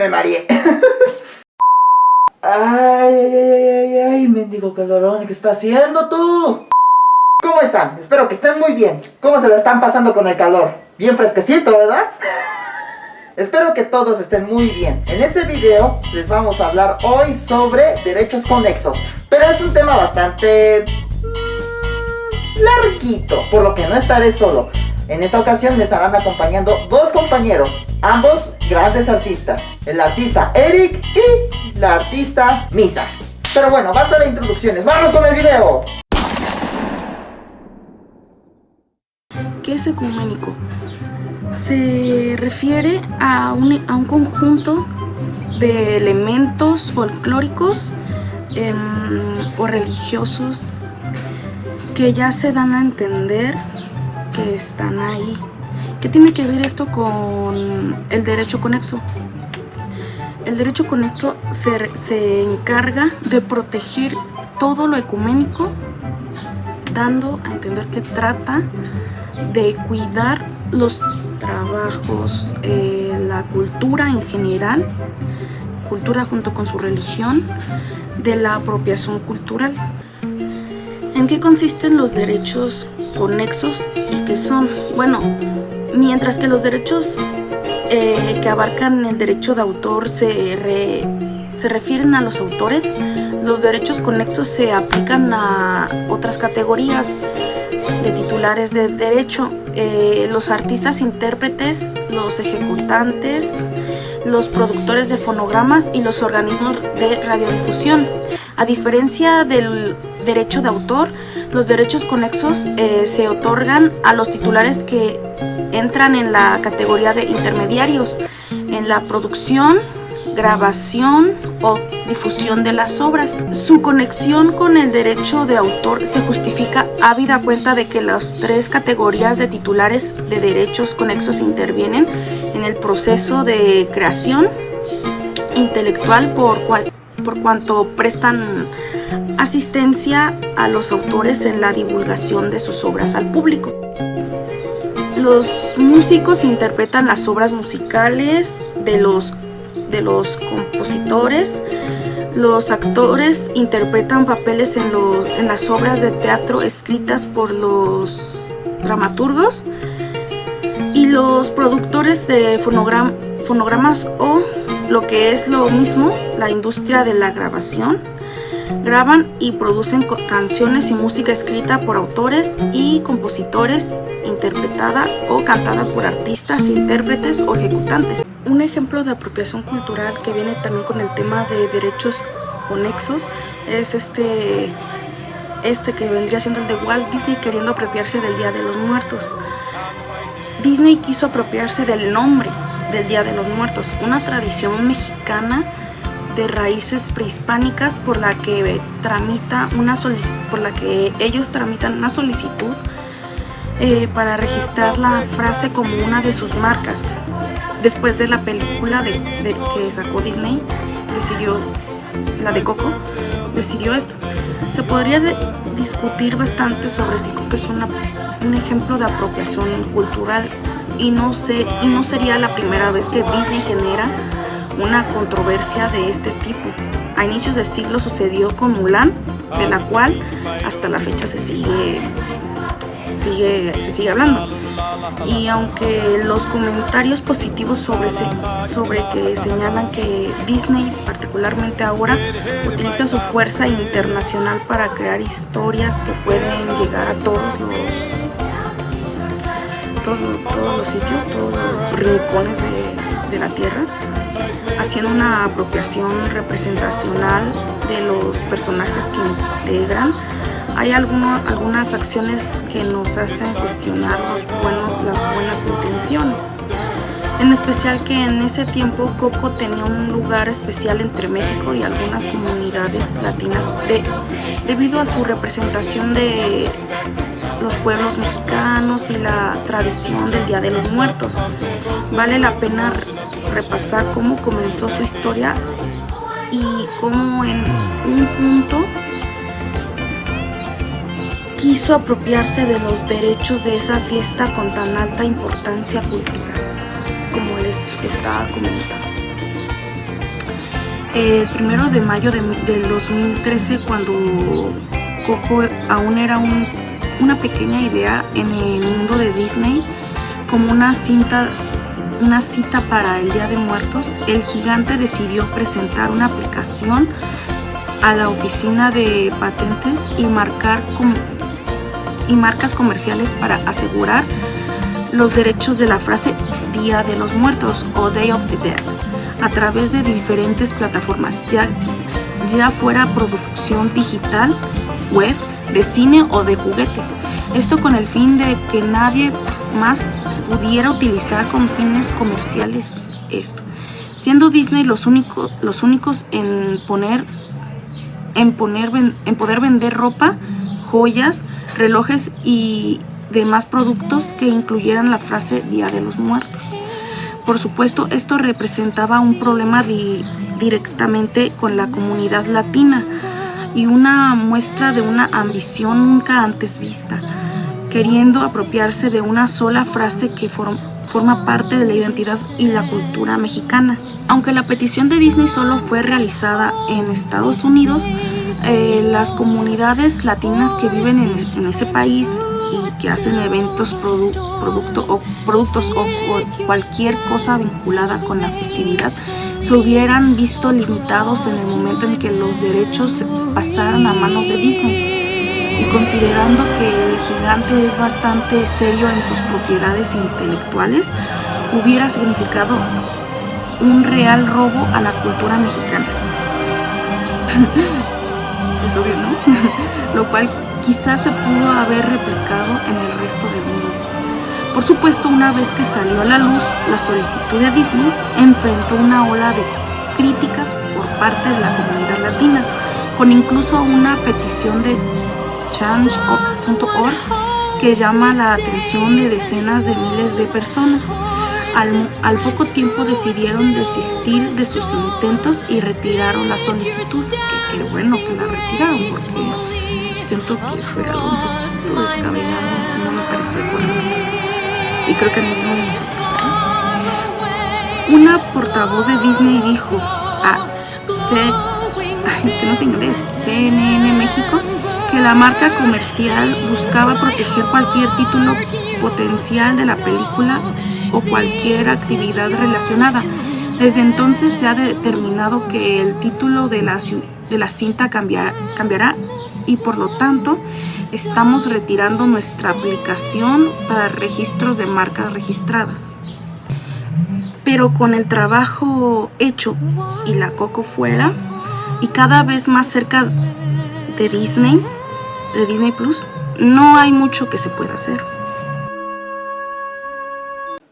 me mareé. Ay, mendigo calorón, ¿qué está haciendo tú? ¿Cómo están? Espero que estén muy bien. ¿Cómo se la están pasando con el calor? Bien fresquecito, ¿verdad? Espero que todos estén muy bien. En este video les vamos a hablar hoy sobre derechos conexos, pero es un tema bastante larguito, por lo que no estaré solo. En esta ocasión me estarán acompañando dos compañeros, ambos grandes artistas, el artista Eric y la artista Misa. Pero bueno, basta de introducciones, ¡vamos con el video! ¿Qué es ecuménico? Se refiere a un conjunto de elementos folclóricos o religiosos que ya se dan a entender que están ahí. ¿Qué tiene que ver esto con el derecho conexo? El derecho conexo se encarga de proteger todo lo ecuménico, dando a entender que trata de cuidar los trabajos, la cultura en general, cultura junto con su religión, de la apropiación cultural. ¿En qué consisten los derechos conexos y qué son? Bueno, mientras que los derechos que abarcan el derecho de autor se refieren a los autores, los derechos conexos se aplican a otras categorías de titulares de derecho, los artistas intérpretes, los ejecutantes, los productores de fonogramas y los organismos de radiodifusión. A diferencia del derecho de autor, los derechos conexos se otorgan a los titulares que entran en la categoría de intermediarios en la producción, grabación o difusión de las obras. Su conexión con el derecho de autor se justifica habida cuenta de que las tres categorías de titulares de derechos conexos intervienen en el proceso de creación intelectual por cuanto prestan asistencia a los autores en la divulgación de sus obras al público. Los músicos interpretan las obras musicales de los compositores, los actores interpretan papeles en las obras de teatro escritas por los dramaturgos y los productores de fonogramas o, lo que es lo mismo, la industria de la grabación, graban y producen canciones y música escrita por autores y compositores, interpretada o cantada por artistas, intérpretes o ejecutantes. Un ejemplo de apropiación cultural que viene también con el tema de derechos conexos es este que vendría siendo el de Walt Disney queriendo apropiarse del Día de los Muertos. Disney quiso apropiarse del nombre del Día de los Muertos, una tradición mexicana de raíces prehispánicas por la que ellos tramitan una solicitud para registrar la frase como una de sus marcas. Después de la película que sacó Disney, la de Coco, decidió esto. Se podría discutir bastante sobre si Coco es un ejemplo de apropiación cultural y no sería la primera vez que Disney genera una controversia de este tipo. A inicios de siglo sucedió con Mulan, de la cual hasta la fecha se sigue hablando. Y aunque los comentarios positivos sobre que señalan que Disney, particularmente ahora, utiliza su fuerza internacional para crear historias que pueden llegar a todos los sitios, todos los rincones de la tierra, haciendo una apropiación representacional de los personajes que integran, hay algunas acciones que nos hacen cuestionar las buenas intenciones. En especial que en ese tiempo Coco tenía un lugar especial entre México y algunas comunidades latinas debido a su representación de los pueblos mexicanos y la tradición del Día de los Muertos. Vale la pena repasar cómo comenzó su historia y cómo en un punto quiso apropiarse de los derechos de esa fiesta con tan alta importancia cultural, como les estaba comentando. El 1 de mayo del 2013, cuando Coco aún era una pequeña idea en el mundo de Disney, como una cita para el Día de Muertos, el gigante decidió presentar una aplicación a la oficina de patentes y marcas comerciales para asegurar los derechos de la frase Día de los Muertos o Day of the Dead a través de diferentes plataformas, ya fuera producción digital, web, de cine o de juguetes. Esto con el fin de que nadie más pudiera utilizar con fines comerciales esto, siendo Disney los únicos en poder vender ropa, joyas, relojes y demás productos que incluyeran la frase Día de los Muertos. Por supuesto, esto representaba un problema directamente con la comunidad latina y una muestra de una ambición nunca antes vista, queriendo apropiarse de una sola frase que forma parte de la identidad y la cultura mexicana. Aunque la petición de Disney solo fue realizada en Estados Unidos, las comunidades latinas que viven en ese país y que hacen eventos, productos o cualquier cosa vinculada con la festividad se hubieran visto limitados en el momento en que los derechos pasaran a manos de Disney. Y considerando que el gigante es bastante serio en sus propiedades intelectuales, hubiera significado un real robo a la cultura mexicana. Es obvio, ¿no? Lo cual quizás se pudo haber replicado en el resto del mundo. Por supuesto, una vez que salió a la luz la solicitud de Disney, enfrentó una ola de críticas por parte de la comunidad latina, con incluso una petición de change.org que llama la atención de decenas de miles de personas. Al poco tiempo decidieron desistir de sus intentos y retiraron la solicitud. Qué bueno que la retiraron, porque siento que fue algo un poquito descabellado, no me parece correcto. Y creo que ninguno de nosotros. Una portavoz de Disney dijo a CNN México que la marca comercial buscaba proteger cualquier título potencial de la película o cualquier actividad relacionada. Desde entonces se ha determinado que el título de la cinta cambiará y por lo tanto estamos retirando nuestra aplicación para registros de marcas registradas. Pero con el trabajo hecho y la Coco fuera y cada vez más cerca de Disney Plus, no hay mucho que se pueda hacer.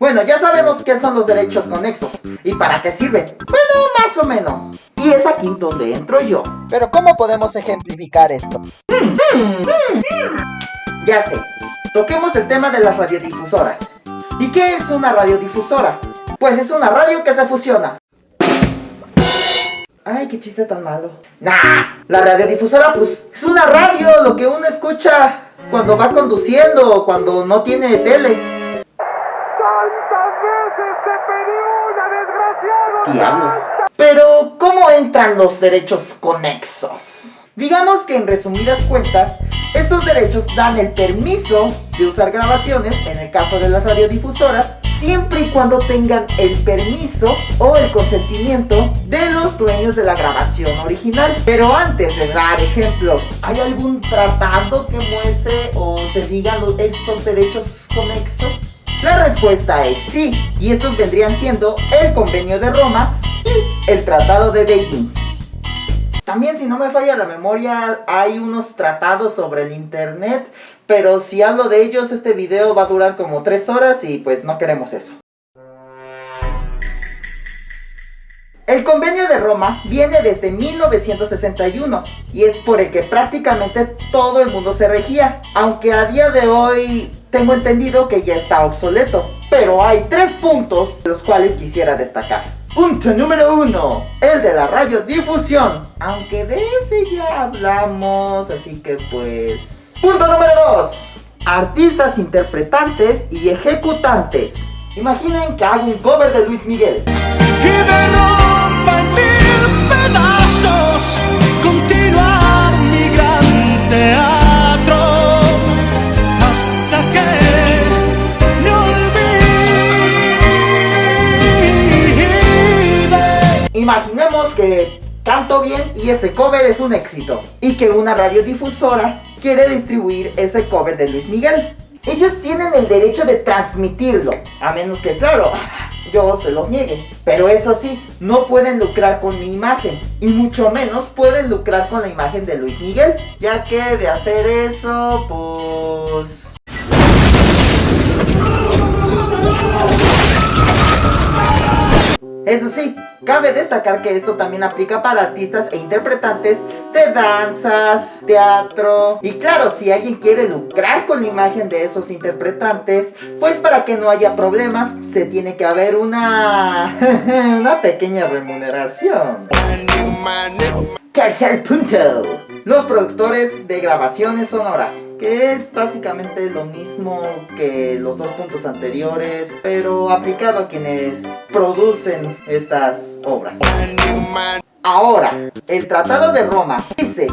Bueno, ya sabemos qué son los derechos conexos y para qué sirven. Bueno, más o menos. Y es aquí donde entro yo. Pero ¿cómo podemos ejemplificar esto? Ya sé. Toquemos el tema de las radiodifusoras. ¿Y qué es una radiodifusora? Pues es una radio que se fusiona. Ay, qué chiste tan malo. Nah, la radiodifusora pues es una radio, lo que uno escucha cuando va conduciendo o cuando no tiene tele. Diablos. Pero, ¿cómo entran los derechos conexos? Digamos que en resumidas cuentas, estos derechos dan el permiso de usar grabaciones, en el caso de las radiodifusoras, siempre y cuando tengan el permiso o el consentimiento de los dueños de la grabación original. Pero antes de dar ejemplos, ¿hay algún tratado que muestre o se digan estos derechos conexos? La respuesta es sí, y estos vendrían siendo el Convenio de Roma y el Tratado de Beijing. También, si no me falla la memoria, hay unos tratados sobre el internet, pero si hablo de ellos, este video va a durar como 3 horas y pues no queremos eso. El Convenio de Roma viene desde 1961 y es por el que prácticamente todo el mundo se regía, aunque a día de hoy tengo entendido que ya está obsoleto. Pero hay 3 puntos los cuales quisiera destacar. Punto número 1, el de la radiodifusión, aunque de ese ya hablamos, así que pues... Punto número 2, artistas interpretantes y ejecutantes. Imaginen que hago un cover de Luis Miguel. Y me rompan mil pedazos. pasos, continuar mi gran teatro hasta que me olvide. Imaginemos que canto bien y ese cover es un éxito y que una radiodifusora quiere distribuir ese cover de Luis Miguel. Ellos tienen el derecho de transmitirlo, a menos que, claro, yo se los niegue. Pero eso sí, no pueden lucrar con mi imagen, y mucho menos pueden lucrar con la imagen de Luis Miguel, ya que de hacer eso, pues... Eso sí, cabe destacar que esto también aplica para artistas e interpretantes de danzas, teatro. Y claro, si alguien quiere lucrar con la imagen de esos interpretantes, pues para que no haya problemas, se tiene que haber una pequeña remuneración. Tercer punto: los productores de grabaciones sonoras, que es básicamente lo mismo que los dos puntos anteriores, pero aplicado a quienes producen estas obras. Ahora, el Tratado de Roma dice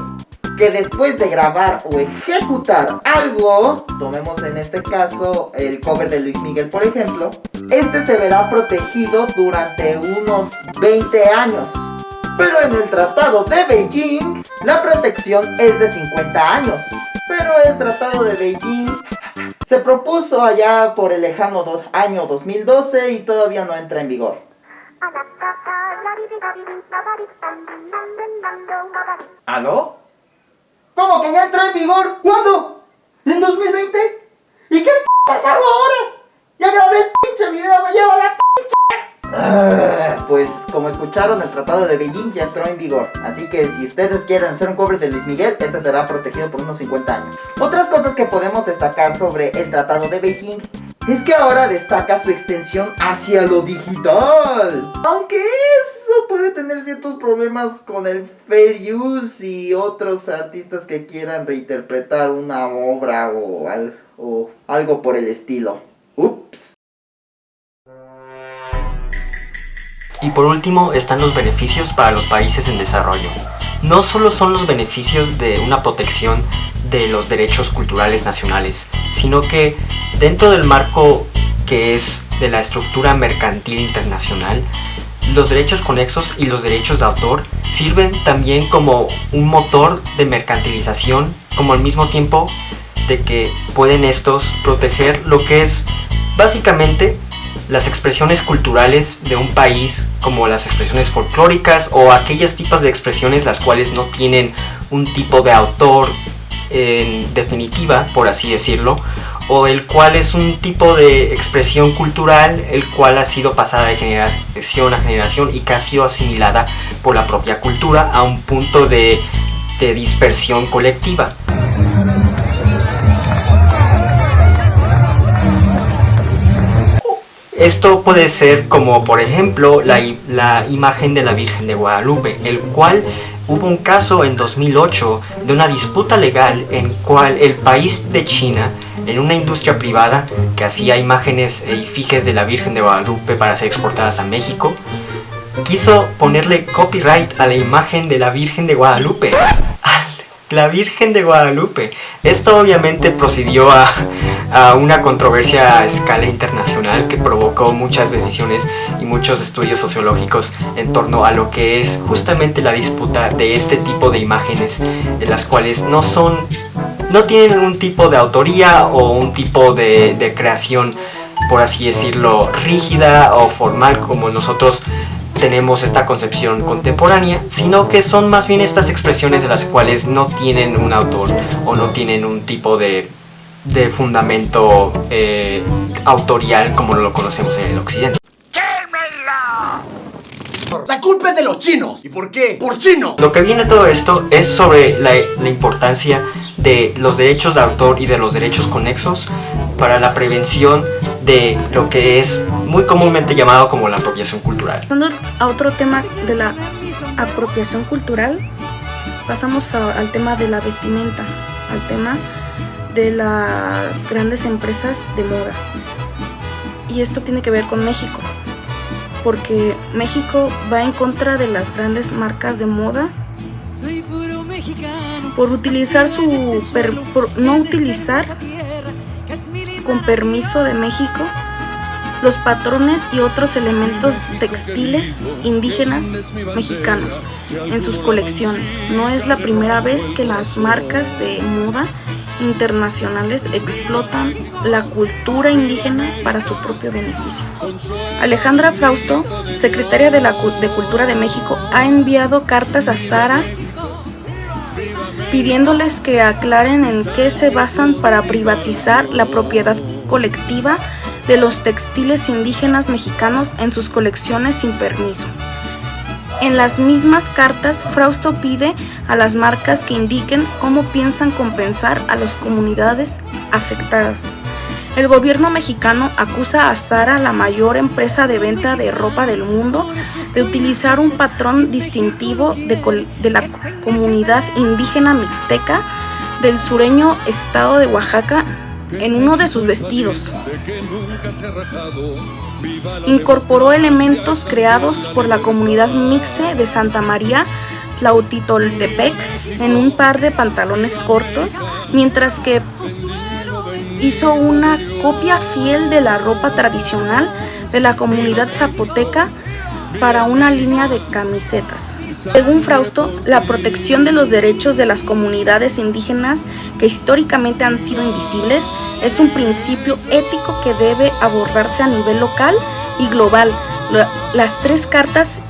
que después de grabar o ejecutar algo, tomemos en este caso el cover de Luis Miguel por ejemplo, este se verá protegido durante unos 20 años. Pero en el Tratado de Beijing, la protección es de 50 años. Pero el Tratado de Beijing se propuso allá por el lejano año 2012 y todavía no entra en vigor. ¿Aló? ¿Cómo que ya entró en vigor? ¿Cuándo? ¿En 2020? ¿Y qué p***as hago ahora? Ya grabé el pinche video, me lleva la pues como escucharon, el Tratado de Beijing ya entró en vigor. Así que si ustedes quieren hacer un cover de Luis Miguel, este será protegido por unos 50 años. Otras cosas que podemos destacar sobre el Tratado de Beijing es que ahora destaca su extensión hacia lo digital. Aunque eso puede tener ciertos problemas con el fair use y otros artistas que quieran reinterpretar una obra o algo por el estilo. Ups. Y por último están los beneficios para los países en desarrollo. No solo son los beneficios de una protección de los derechos culturales nacionales, sino que dentro del marco que es de la estructura mercantil internacional, los derechos conexos y los derechos de autor sirven también como un motor de mercantilización, como al mismo tiempo de que pueden estos proteger lo que es básicamente las expresiones culturales de un país, como las expresiones folclóricas o aquellos tipos de expresiones las cuales no tienen un tipo de autor en definitiva, por así decirlo, o el cual es un tipo de expresión cultural el cual ha sido pasada de generación a generación y que ha sido asimilada por la propia cultura a un punto de dispersión colectiva. Esto puede ser como por ejemplo la imagen de la Virgen de Guadalupe, el cual hubo un caso en 2008 de una disputa legal en cual el país de China, en una industria privada que hacía imágenes e efigies de la Virgen de Guadalupe para ser exportadas a México, quiso ponerle copyright a la imagen de la Virgen de Guadalupe. La Virgen de Guadalupe. Esto obviamente procedió a una controversia a escala internacional que provocó muchas decisiones y muchos estudios sociológicos en torno a lo que es justamente la disputa de este tipo de imágenes, de las cuales no tienen un tipo de autoría o un tipo de creación, por así decirlo, rígida o formal como nosotros tenemos esta concepción contemporánea, sino que son más bien estas expresiones de las cuales no tienen un autor o no tienen un tipo de fundamento autorial como lo conocemos en el occidente. La culpa es de los chinos. ¿Y por qué? ¡Por chino! Lo que viene todo esto es sobre la importancia de los derechos de autor y de los derechos conexos para la prevención de lo que es muy comúnmente llamado como la apropiación cultural. Pasando a otro tema de la apropiación cultural, pasamos al tema de la vestimenta, al tema de las grandes empresas de moda. Y esto tiene que ver con México, porque México va en contra de las grandes marcas de moda por no utilizar con permiso de México los patrones y otros elementos textiles indígenas mexicanos en sus colecciones. No es la primera vez que las marcas de moda internacionales explotan la cultura indígena para su propio beneficio. Alejandra Frausto, secretaria de Cultura de México, ha enviado cartas a Zara pidiéndoles que aclaren en qué se basan para privatizar la propiedad colectiva de los textiles indígenas mexicanos en sus colecciones sin permiso. En las mismas cartas, Frausto pide a las marcas que indiquen cómo piensan compensar a las comunidades afectadas. El gobierno mexicano acusa a Zara, la mayor empresa de venta de ropa del mundo, de utilizar un patrón distintivo de la comunidad indígena mixteca del sureño estado de Oaxaca en uno de sus vestidos. Incorporó elementos creados por la comunidad mixe de Santa María Tlautitoltepec en un par de pantalones cortos, mientras que hizo una copia fiel de la ropa tradicional de la comunidad zapoteca para una línea de camisetas. Según Frausto, la protección de los derechos de las comunidades indígenas que históricamente han sido invisibles es un principio ético que debe abordarse a nivel local y global. Las tres cartas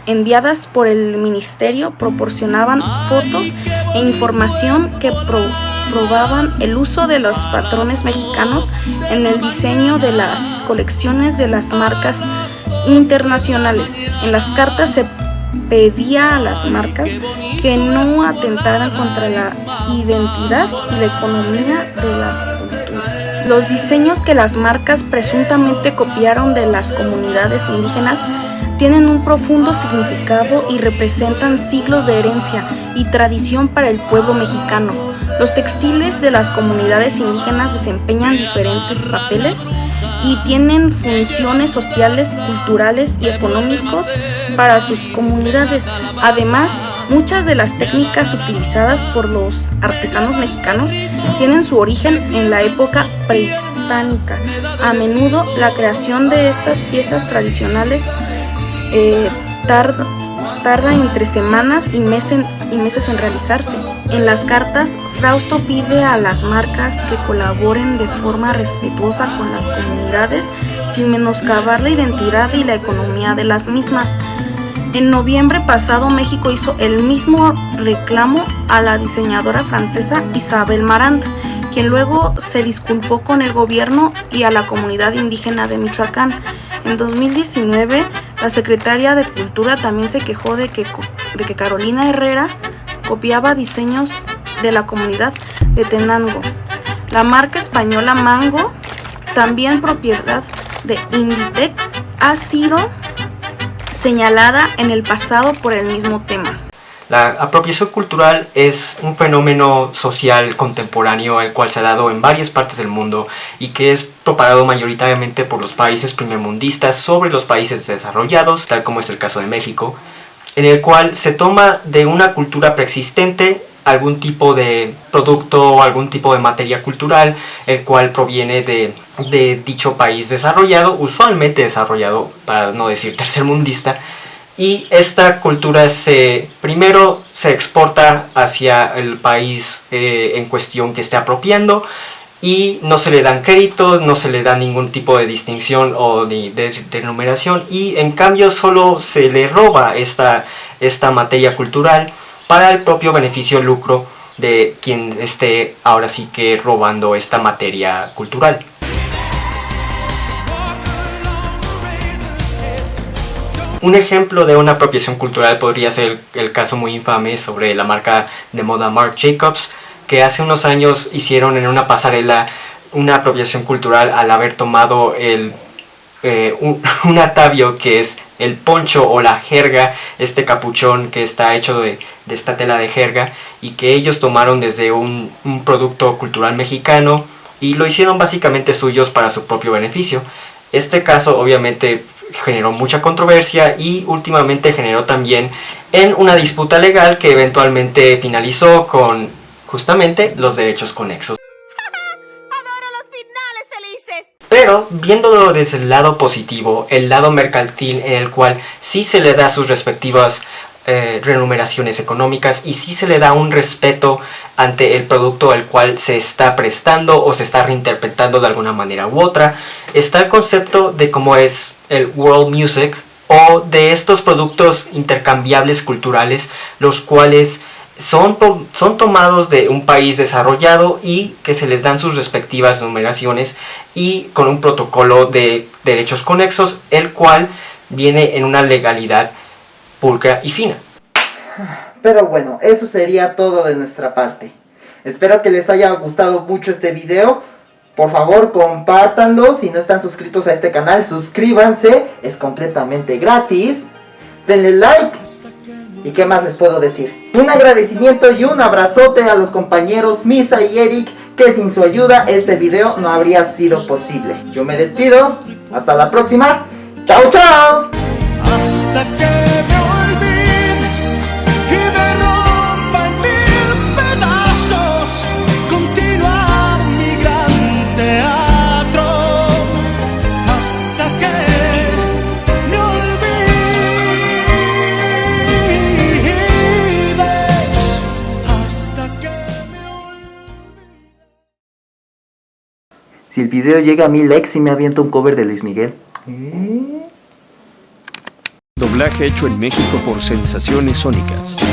enviadas por el ministerio proporcionaban fotos e información que probaban el uso de los patrones mexicanos en el diseño de las colecciones de las marcas internacionales. En las cartas se pedía a las marcas que no atentaran contra la identidad y la economía de las culturas. Los diseños que las marcas presuntamente copiaron de las comunidades indígenas tienen un profundo significado y representan siglos de herencia y tradición para el pueblo mexicano. Los textiles de las comunidades indígenas desempeñan diferentes papeles y tienen funciones sociales, culturales y económicos para sus comunidades. Además, muchas de las técnicas utilizadas por los artesanos mexicanos tienen su origen en la época prehispánica. A menudo, la creación de estas piezas tradicionales tarda entre semanas y meses en realizarse. En las cartas, Frausto pide a las marcas que colaboren de forma respetuosa con las comunidades sin menoscabar la identidad y la economía de las mismas. En noviembre pasado, México hizo el mismo reclamo a la diseñadora francesa Isabel Marant, quien luego se disculpó con el gobierno y a la comunidad indígena de Michoacán. En 2019, la secretaria de Cultura también se quejó de que Carolina Herrera copiaba diseños de la comunidad de Tenango. La marca española Mango, también propiedad de Inditex, ha sido señalada en el pasado por el mismo tema. La apropiación cultural es un fenómeno social contemporáneo el cual se ha dado en varias partes del mundo y que es propagado mayoritariamente por los países primermundistas sobre los países desarrollados, tal como es el caso de México, en el cual se toma de una cultura preexistente algún tipo de producto o algún tipo de materia cultural, el cual proviene de dicho país desarrollado, usualmente desarrollado, para no decir tercermundista, y esta cultura primero se exporta hacia el país en cuestión que esté apropiando y no se le dan créditos, no se le da ningún tipo de distinción o de numeración, y en cambio solo se le roba esta materia cultural para el propio beneficio lucro de quien esté ahora sí que robando esta materia cultural. Un ejemplo de una apropiación cultural podría ser el caso muy infame sobre la marca de moda Marc Jacobs, que hace unos años hicieron en una pasarela una apropiación cultural al haber tomado un atavio que es el poncho o la jerga, este capuchón que está hecho de esta tela de jerga, y que ellos tomaron desde un producto cultural mexicano y lo hicieron básicamente suyos para su propio beneficio. Este caso obviamente generó mucha controversia y últimamente generó también en una disputa legal que eventualmente finalizó con justamente los derechos conexos. ¡Adoro los finales felices! Pero viéndolo desde el lado positivo, el lado mercantil en el cual sí se le da sus respectivas remuneraciones económicas y sí se le da un respeto ante el producto al cual se está prestando o se está reinterpretando de alguna manera u otra, está el concepto de cómo es el world music o de estos productos intercambiables culturales, los cuales son tomados de un país desarrollado y que se les dan sus respectivas numeraciones y con un protocolo de derechos conexos, el cual viene en una legalidad pulcra y fina. Pero bueno, eso sería todo de nuestra parte. Espero que les haya gustado mucho este video. Por favor, compártanlo. Si no están suscritos a este canal, suscríbanse. Es completamente gratis. Denle like. ¿Y qué más les puedo decir? Un agradecimiento y un abrazote a los compañeros Misa y Eric, que sin su ayuda este video no habría sido posible. Yo me despido. Hasta la próxima. ¡Chao, chao! Hasta que me olvides y me rompan mil pedazos, continuar mi gran teatro. Hasta que me olvides, hasta que me olvides. Si el video llega a 1000 likes y me aviento un cover de Luis Miguel. Doblaje hecho en México por Sensaciones Sónicas.